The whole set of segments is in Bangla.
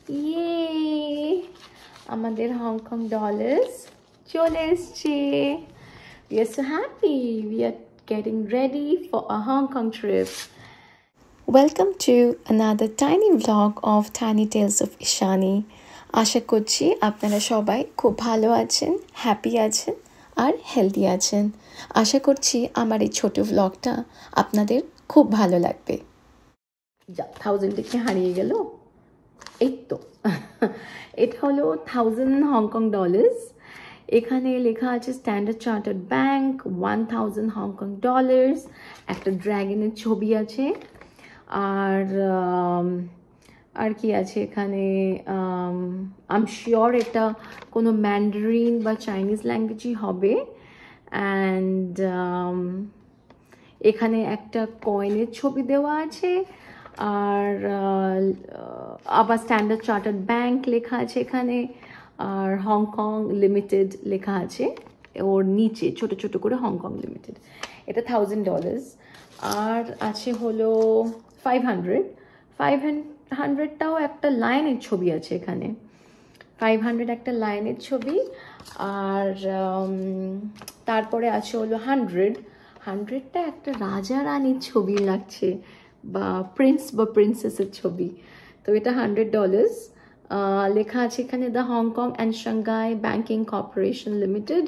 Yay! Amader Hong Kong dollars chole esche. We are so happy. We are getting ready for a Hong Kong trip. Welcome to another tiny vlog of Tiny Tales of Ishani. আশা করছি আপনারা সবাই খুব ভালো আছেন, হ্যাপি আছেন আর হেলদি আছেন। আশা করছি আমার এই ছোট ভ্লগটা আপনাদের খুব ভালো লাগবে। যা 1000 কি হারিয়ে গেল, এই তো এটা হলো 1000 হংকং ডলার্স। এখানে লেখা আছে standard chartered bank 1000 Hong Kong dollars, একটা ড্রাগনের ছবি আছে আর কি আছে এখানে, আই এম শিওর এটা কোনো ম্যান্ডারিন বা চাইনিজ ল্যাঙ্গুয়েজই হবে। অ্যান্ড এখানে একটা কয়েনের ছবি দেওয়া আছে আর আবার স্ট্যান্ডার্ড চার্টার্ড ব্যাংক লেখা আছে এখানে, আর হংকং লিমিটেড লেখা আছে ওর নিচে ছোট ছোট করে, হংকং লিমিটেড। এটা $1000। আর আছে হলো 500টাও একটা লাইনের ছবি আছে এখানে, 500 একটা লাইনের ছবি। আর তারপরে আছে হলো 100টা একটা রাজা রানীর ছবি লাগছে, বা প্রিন্স বা প্রিন্সেসের ছবি। তো এটা $100। লেখা আছে এখানে the Hong Kong and Shanghai banking corporation limited.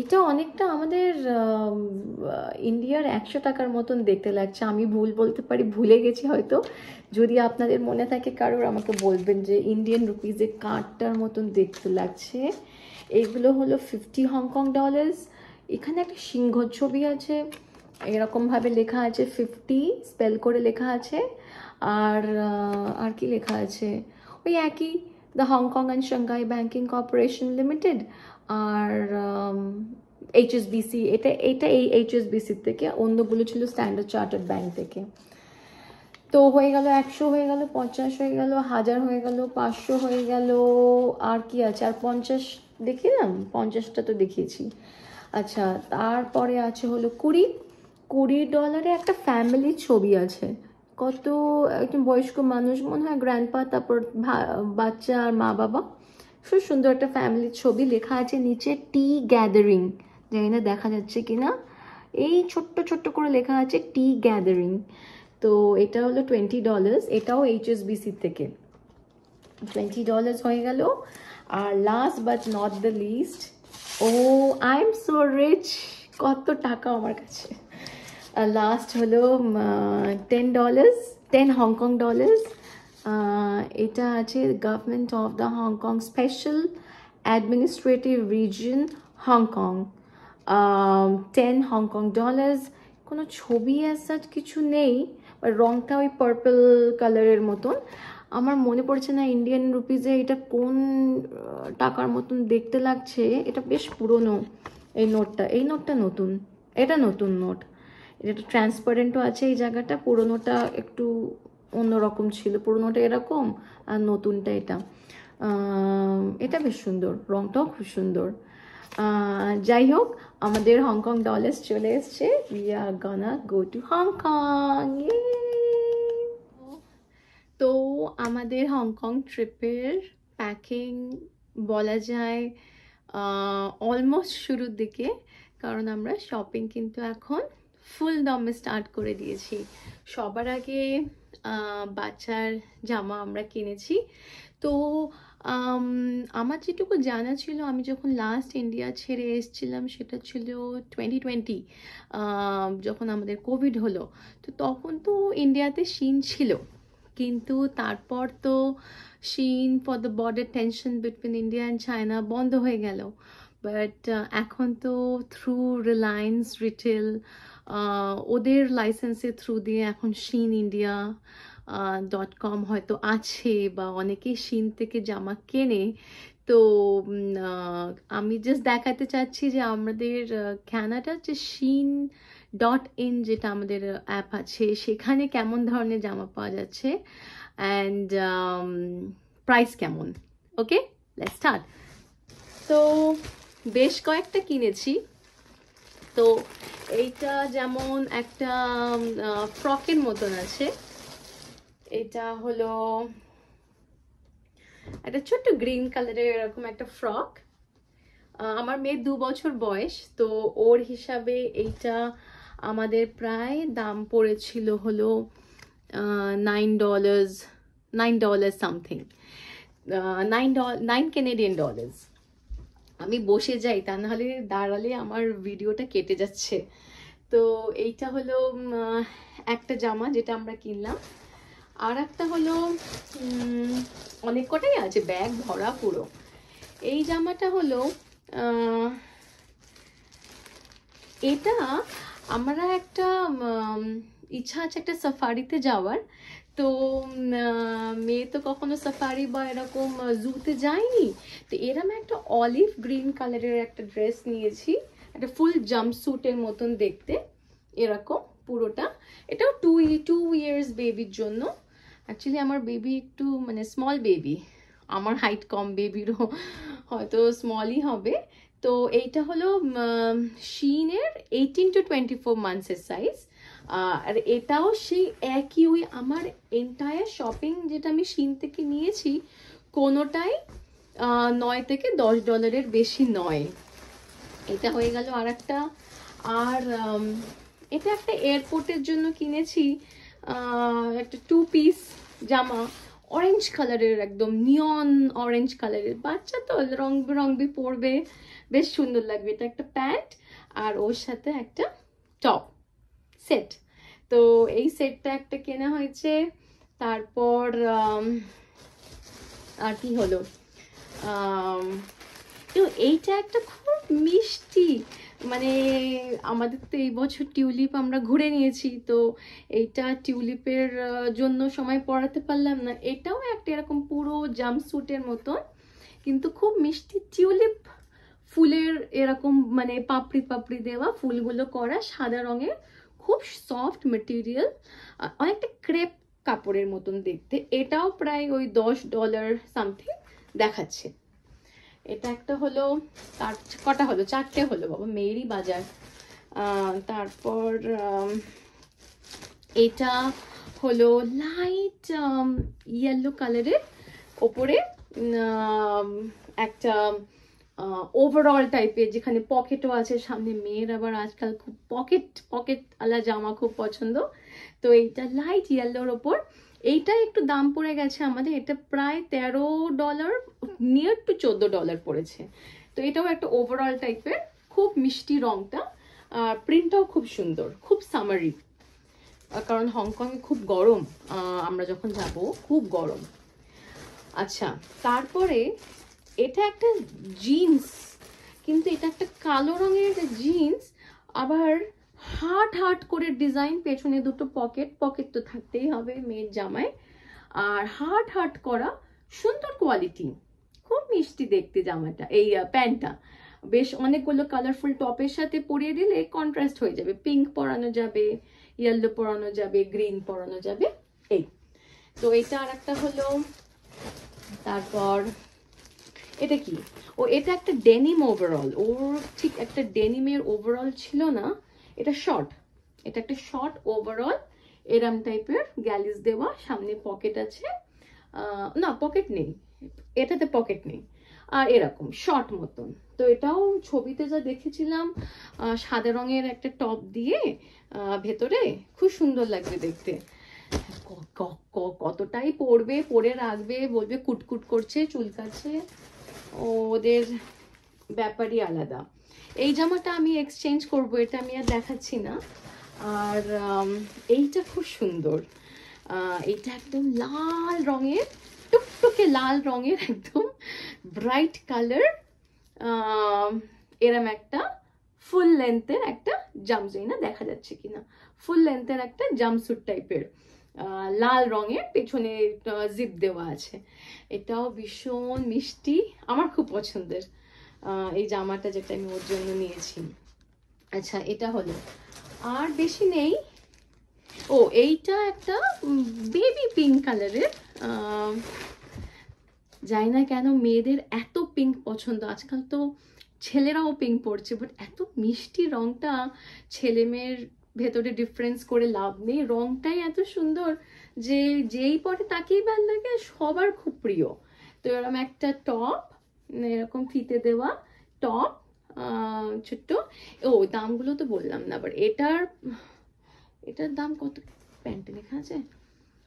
এটা অনেকটা আমাদের ইন্ডিয়ার 100 টাকার মতন দেখতে লাগছে। আমি ভুল বলতে পারি, ভুলে গেছি হয়তো। যদি আপনাদের মনে থাকে কারোর আমাকে বলবেন যে ইন্ডিয়ান রুপিজের কার্ডটার মতন দেখতে লাগছে। এইগুলো হলো 50 হংকং ডলার্স। এখানে একটা সিংহ ছবি আছে, এরকমভাবে লেখা আছে 50 স্পেল করে লেখা আছে। আর কি লেখা আছে, ওই একই the Hong Kong and Shanghai banking corporation limited. আর HSBC, এটা এই HSBCর থেকে, অন্যগুলো ছিল স্ট্যান্ডার্ড চার্টার্ড ব্যাংক থেকে। তো হয়ে গেল 100, হয়ে গেল 50, হয়ে গেল 1000, হয়ে গেল 500, হয়ে গেল আর কি আছে, আর 50 দেখিলাম, 50টা তো দেখিয়েছি। আচ্ছা, তারপরে আছে হলো 20 ডলারে একটা ফ্যামিলির ছবি আছে। কত একজন বয়স্ক মানুষ মনে হয়, গ্র্যান্ডপা, তারপর বাচ্চা আর মা বাবা, খুব সুন্দর একটা ফ্যামিলির ছবি। লেখা আছে নিচে টি গ্যাদারিং, জানি না দেখা যাচ্ছে কিনা, এই ছোট্ট ছোট্ট করে লেখা আছে টি গ্যাদারিং। তো এটা হলো $20, এটাও HSBC থেকে। $20 হয়ে গেল। আর last but not the least, oh I am so rich, কত টাকা আমার কাছে। লাস্ট হলো $10 হংকং ডলার্স। এটা আছে government of the Hong Kong special administrative reason Hong Kong, 10 Hong Kong dollars. কোনো ছবি অ্যাজ কিছু নেই, রংটা ওই পার্পল কালারের মতন। আমার মনে পড়ছে না ইন্ডিয়ান রুপিজে এটা কোন টাকার মতন দেখতে লাগছে। এটা বেশ পুরনো এই নোটটা নতুন, এটা নতুন নোট। এটা ট্রান্সপারেন্টও আছে এই জায়গাটা, পুরনোটা একটু অন্যরকম ছিল, পুরনোটা এরকম আর নতুনটা এটা বেশ সুন্দর, রংটাও খুব সুন্দর। যাই হোক, আমাদের হংকং ডলার্স চলে এসছে। We are gonna go to Hong Kong. তো আমাদের হংকং ট্রিপের প্যাকিং বলা যায় অলমোস্ট শুরুর দিকে, কারণ আমরা শপিং কিন্তু এখন ফুল দমে স্টার্ট করে দিয়েছি। সবার আগে বাচ্চার জামা আমরা কিনেছি। তো আমার যেটুকু জানা ছিল, আমি যখন লাস্ট ইন্ডিয়া ছেড়ে এসেছিলাম সেটা ছিল 2020, যখন আমাদের কোভিড হলো। তো তখন তো ইন্ডিয়াতে শিন ছিল, কিন্তু তারপর তো শিন for the border tension between India and China বন্ধ হয়ে গেল। বাট এখন তো থ্রু রিলায়েন্স রিটেল, ওদের লাইসেন্সের থ্রু দিয়ে এখন শিন ইন্ডিয়া .com হয়তো আছে, বা অনেকেই শিন থেকে জামা কেনে। তো আমি জাস্ট দেখাতে চাচ্ছি যে আমাদের ক্যানাডার যে shein.in যেটা আমাদের অ্যাপ আছে, সেখানে কেমন ধরনের জামা পাওয়া যাচ্ছে অ্যান্ড প্রাইস কেমন। ওকে, লেটস স্টার্ট। তো বেশ কয়েকটা কিনেছি। তো এইটা যেমন একটা ফ্রকের মতন আছে, এটা হলো একটা ছোট্ট গ্রিন কালারের এরকম একটা ফ্রক। আমার মেয়ের 2 বছর বয়স, তো ওর হিসাবে এইটা আমাদের প্রায় দাম পড়েছিল হলো $9, $9 সামথিং, $9 আমি বসে যাই, তা নাহলে দাঁড়ালে আমার ভিডিওটা কেটে যাচ্ছে। তো এইটা হলো একটা জামা যেটা আমরা কিনলাম। আর একটা হলো অনেক কটাই আছে, ব্যাগ ভরা পুরো। এই জামাটা হলো এটা আমরা একটা ইচ্ছা আছে একটা সাফারিতে যাওয়ার। তো মেয়ে তো কখনো সাফারি বা এরকম জুতে যায়নি, তো এরকম একটা অলিভ গ্রিন কালারের একটা ড্রেস নিয়েছি, একটা ফুল জাম্পস্যুটের মতন দেখতে এরকম পুরোটা। এটাও 2 ইয়ার্স বেবির জন্য। অ্যাকচুয়ালি আমার বেবি একটু মানে স্মল বেবি, আমার হাইট কম, বেবিরও হয়তো স্মলই হবে। তো এইটা হলো শিনের 18 to 24 মান্থসের সাইজ। আর এটাও সেই একই, ওই আমার এন্টায়ার শপিং যেটা আমি শিন থেকে নিয়েছি কোনোটাই $9 থেকে $10 বেশি নয়। এটা হয়ে গেল আর একটা। আর এটা একটা এয়ারপোর্টের জন্য কিনেছি, একটা 2 পিস জামা, অরেঞ্জ কালারের, একদম নিয়ন অরেঞ্জ কালারের। বাচ্চা তো রং বেরঙবি পরবে, বেশ সুন্দর লাগবে। এটা একটা প্যান্ট আর ওর সাথে একটা টপ সেট। তো এই সেটটা একটা কেনা হয়েছে। তারপর আর কি হলো, তো এইটা একটা খুব মিষ্টি, মানে আমাদের তো এই বছর টিউলিপ আমরা ঘুরে নিয়েছি, তো এইটা টিউলিপের জন্য সময় পড়াতে পারলাম না। এটাও একটা এরকম পুরো জাম্পস্যুটের মতন, কিন্তু খুব মিষ্টি টিউলিপ ফুলের এরকম মানে পাপড়ি পাপড়ি দেওয়া, ফুলগুলো করা সাদা রঙের, খুব সফট মেটেরিয়াল, অনেকটা ক্রেপ কাপড়ের মতন দেখতে। এটাও প্রায় ওই $10 সামথিং দেখাচ্ছে। এটা একটা হলো, তার কটা হলো, 4টে হলো বাবা, মেয়েরই বাজার। তারপর এটা হলো লাইট ইয়েলো কালারের ওপরে একটা ওভারঅল টাইপের, যেখানে পকেটও আছে সামনে। মেয়ের আবার আজকাল খুব পকেট আলা জামা খুব পছন্দ। তো এইটা লাইট ইয়েলোর ওপর, এইটা একটু দাম পড়ে গেছে আমাদের, এটা প্রায় $13, নিয়ার টু $14 পড়েছে। তো এটাও একটা ওভারঅল টাইপের, খুব মিষ্টি রংটা, আর প্রিন্টটাও খুব সুন্দর, খুব সামারি, কারণ হংকংয়ে খুব গরম, আমরা যখন যাব খুব গরম। আচ্ছা, তারপরে এটা একটা জিন্স, কিন্তু এটা একটা কালো রঙের জিন্স, আবার হার্ট করে ডিজাইন, পেছনে দুটো পকেট তো থাকতেই হবে মেয়ের জামায়, আর হার্ট করা, সুন্দর কোয়ালিটি, খুব মিষ্টি দেখতে জামাটা। এই প্যান্টটা বেশ অনেকগুলো কালারফুল টপের সাথে পরিয়ে দিলে কন্ট্রাস্ট হয়ে যাবে, পিঙ্ক পরানো যাবে, ইয়েলো পরানো যাবে, গ্রিন পরানো যাবে। এই তো এটা আর একটা হলো। তারপর এটা কি, ও এটা একটা ডেনিম ওভারঅল, ওর ঠিক একটা ডেনিমের ওভারঅল ছিল না, এটা শর্ট, এটা একটা শর্ট ওভারঅল, এরম টাইপের গ্যালিস দেওয়া, সামনে পকেট আছে, না পকেট নেই, এটাতে পকেট নেই, আর এরকম শর্ট মতন। তো এটাও ছবিতে যা দেখেছিলাম সাদা রঙের একটা টপ দিয়ে ভেতরে, খুব সুন্দর লাগবে দেখতে। কতটাই পরবে, পরে রাখবে, বলবে কুটকুট করছে, চুলকাচ্ছে, ওদের ব্যাপারই আলাদা। এই জামাটা আমি এক্সচেঞ্জ করব, এটা আমি আর দেখাচ্ছি না। আর এইটা খুব সুন্দর, এইটা একদম লাল রঙের, টুকটুকে লাল রঙের, একদম ব্রাইট কালার, এরম একটা ফুল লেন্থের একটা জাম্পস্যুট, না দেখা যাচ্ছে কিনা, ফুল লেন্থের একটা জাম্পস্যুট টাইপের, লাল রঙের, পেছনে জিপ দেওয়া আছে। এটাও ভীষণ মিষ্টি, আমার খুব পছন্দের এই জামাটা, যেটা আমি ওর জন্য নিয়েছি। আচ্ছা, এটা হলো, আর বেশি নেই। ও এইটা একটা বেবি পিঙ্ক কালারের, জানি না কেন মেয়েদের এত পিঙ্ক পছন্দ, আজকাল তো ছেলেরাও পিঙ্ক পরছে, বাট এত মিষ্টি রংটা, ছেলে মেয়ের ভেতরে ডিফারেন্স করে লাভ নেই, রংটাই এত সুন্দর, যে যেই পরে তাকেই ভালো লাগে, সবার খুব প্রিয়। তো এরকম একটা টপ, এরকম ফিতে দেওয়া টপ, ছোট্ট। ও দামগুলো তো বললাম না, আবার এটার দাম কত, প্যান্টে লেখা আছে?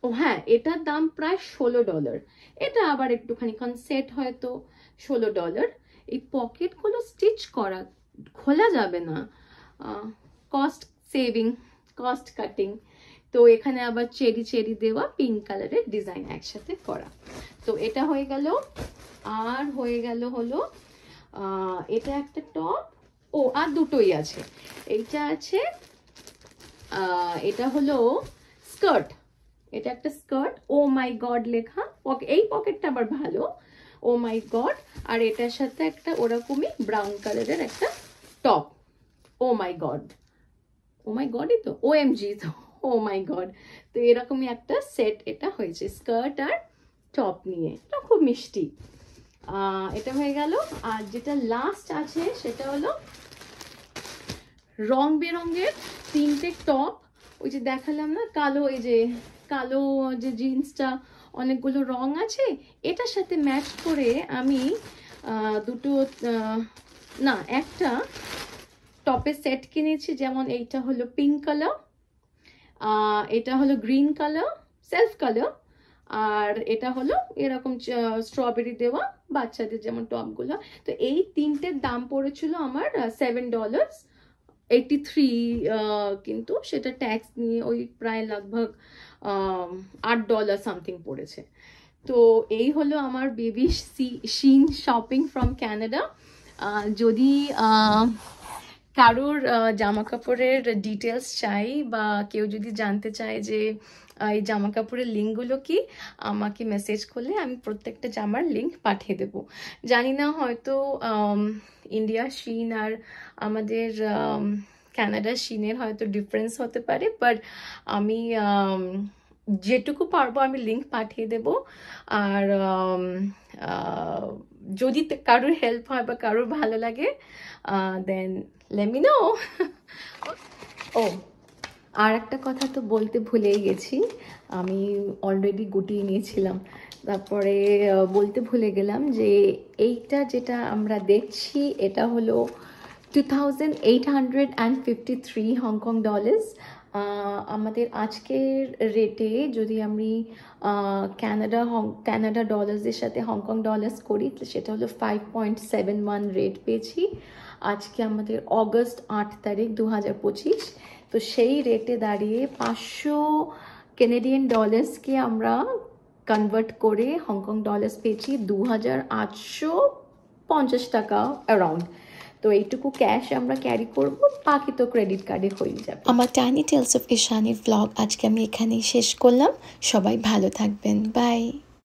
ও হ্যাঁ, এটার দাম প্রায় $16। এটা আবার একটুখানি সেট হয়তো $16। এই পকেটগুলো স্টিচ করা, খোলা যাবে না, কস্ট সেভিং, কস্ট কাটিং। তো এখানে আবার চেরি চেরি দেওয়া পিঙ্ক কালারের ডিজাইন একসাথে করা। তো এটা হয়ে গেল। আর হয়ে গেল হলো এটা একটা টপ। ও আর দুটোই আছে। এইটা আছে, এটা হলো স্কার্ট, এটা একটা স্কার্ট, ও মাই গড লেখা, এই পকেটটা আবার ভালো, ও মাই গড। আর এটার সাথে একটা ওরকমই ব্রাউন কালারের একটা টপ, ও মাই গড, ও মাই গডই তো, OMG তো, ও মাই গড। তো এরকমই একটা সেট এটা হয়েছে, স্কার্ট আর টপ নিয়ে, এটা খুব মিষ্টি। এটা হয়ে গেল। আর যেটা লাস্ট আছে সেটা হলো রং বেরঙের 3টে টপ, ওই যে দেখালাম না কালো, এই যে কালো যে জিন্সটা অনেকগুলো রং আছে, এটার সাথে ম্যাচ করে আমি দুটো না একটা টপের সেট কিনেছি। যেমন এইটা হলো পিঙ্ক কালার, এটা হলো গ্রিন কালার সেলফ কালার, আর এটা হলো এরকম স্ট্রবেরি দেওয়া বাচ্চাদের যেমন টপগুলো। তো এই তিনটের দাম পড়েছিল আমার $7.83, কিন্তু সেটা ট্যাক্স নিয়ে ওই প্রায় লগভগ $8 সামথিং পড়েছে। তো এই হলো আমার baby sheen shopping from Canada. যদি কারোর জামা কাপড়ের ডিটেলস চাই বা কেউ যদি জানতে চায় যে এই জামা কাপড়ের লিঙ্কগুলো কি, আমাকে মেসেজ করলে আমি প্রত্যেকটা জামার লিঙ্ক পাঠিয়ে দেব। জানি না হয়তো ইন্ডিয়া শিন আর আমাদের কানাডা শিনের হয়তো ডিফারেন্স হতে পারে, বাট আমি যেটুকু পারবো আমি লিঙ্ক পাঠিয়ে দেব। আর যদি কারোর হেল্প হয় বা কারোর ভালো লাগে, দেন let me know. ও আর একটা কথা তো বলতে ভুলেই গেছি, আমি অলরেডি গুটিয়ে নিয়েছিলাম, তারপরে বলতে ভুলে গেলাম যে এইটা যেটা আমরা দেখছি এটা হলো 2853 হংকং ডলার্স। আমাদের আজকের রেটে যদি আমি কানাডা ডলার্সের সাথে হংকং ডলার্স করি, সেটা হলো 5.71 রেট পেয়েছি আজকে আমাদের অগস্ট 8 তারিখ 2025। তো সেই রেটে দাঁড়িয়ে 500 কানাডিয়ান ডলার্সকে আমরা কনভার্ট করে হংকং ডলার্স পেয়েছি 2850 টাকা অ্যারাউন্ড। তো এইটুকু ক্যাশ আমরা ক্যারি করব, বাকি তো ক্রেডিট কার্ডে হয়ে যাবে। আমার tiny tales of Ishani blog আজকে আমি এখানেই শেষ করলাম। সবাই ভালো থাকবেন, বাই।